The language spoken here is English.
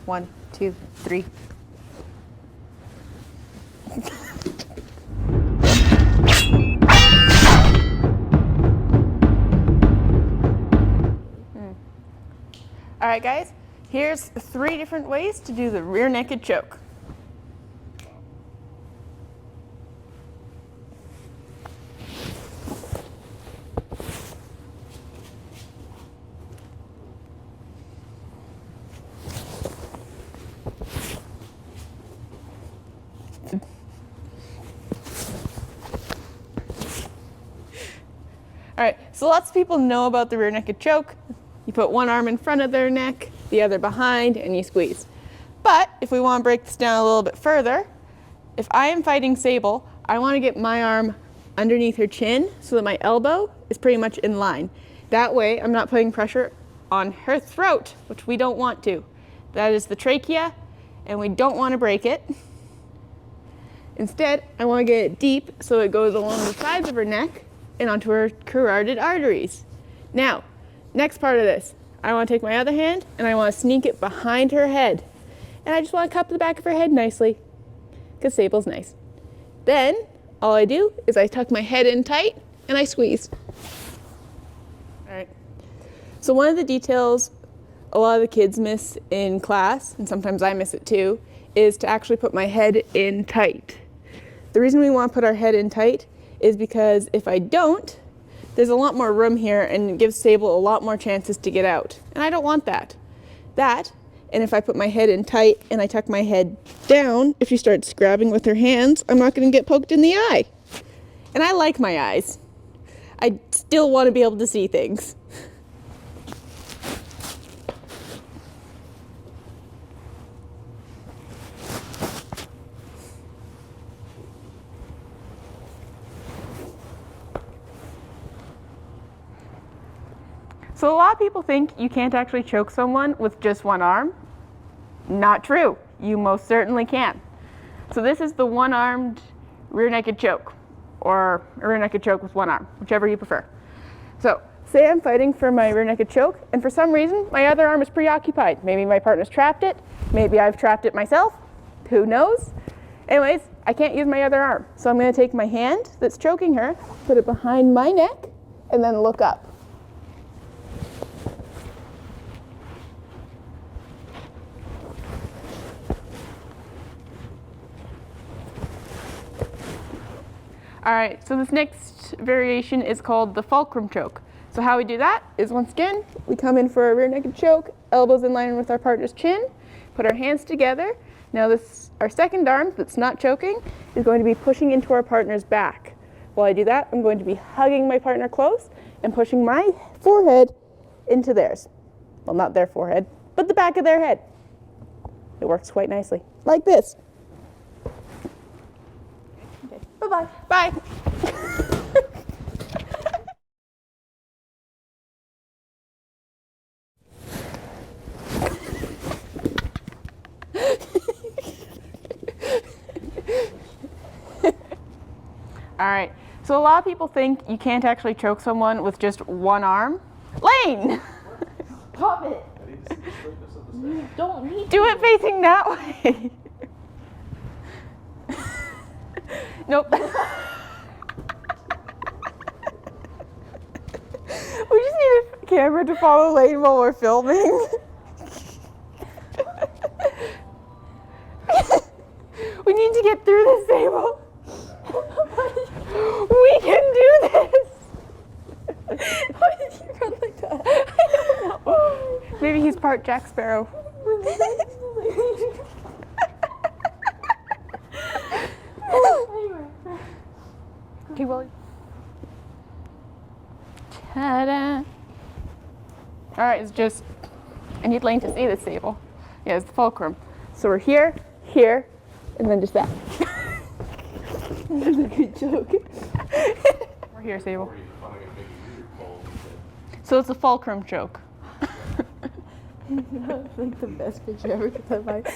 1, 2, 3. All right, guys, here's 3 different ways to do the rear naked choke. All right, so lots of people know about the rear naked choke. You put one arm in front of their neck, the other behind, and you squeeze. But if we want to break this down a little bit further, if I am fighting Sable, I want to get my arm underneath her chin so that my elbow is pretty much in line. That way, I'm not putting pressure on her throat, which we don't want to. That is the trachea, and we don't want to break it. Instead, I want to get it deep so it goes along the sides of her neck and onto her carotid arteries. Now, next part of this, I want to take my other hand and I want to sneak it behind her head. And I just want to cup the back of her head nicely, because Sable's nice. Then, all I do is I tuck my head in tight and I squeeze. All right. So one of the details a lot of the kids miss in class, and sometimes I miss it too, is to actually put my head in tight. The reason we want to put our head in tight is because if I don't, there's a lot more room here and it gives Sable a lot more chances to get out. And I don't want that. And if I put my head in tight and I tuck my head down, if she starts grabbing with her hands, I'm not going to get poked in the eye. And I like my eyes. I still want to be able to see things. So a lot of people think you can't actually choke someone with just one arm. Not true. You most certainly can. So this is the one-armed rear naked choke, or a rear naked choke with one arm, whichever you prefer. So say I'm fighting for my rear naked choke, and for some reason my other arm is preoccupied. Maybe my partner's trapped it. Maybe I've trapped it myself. Who knows? Anyways, I can't use my other arm. So I'm going to take my hand that's choking her, put it behind my neck, and then look up. All right, so this next variation is called the fulcrum choke. So how we do that is, once again, we come in for a rear naked choke, elbows in line with our partner's chin, put our hands together. Now our second arm that's not choking is going to be pushing into our partner's back. While I do that, I'm going to be hugging my partner close and pushing my forehead into theirs. Well, not their forehead, but the back of their head. It works quite nicely, like this. Bye-bye. Bye. All right, so a lot of people think you can't actually choke someone with just one arm. Lane! Pop it! You don't need to. Do it facing that way. Nope. We just need a camera to follow Lane while we're filming. We need to get through this, Sable. We can do this. Why did you run like that? I don't know. Maybe he's part Jack Sparrow. Okay, Willie. Ta-da! All right, it's just, I need Lane to see this, Sable. Yeah, it's the fulcrum. So we're here, here, and then just that. That's a good joke. We're here, Sable. So it's a fulcrum choke. That was like the best picture ever, because I'm like,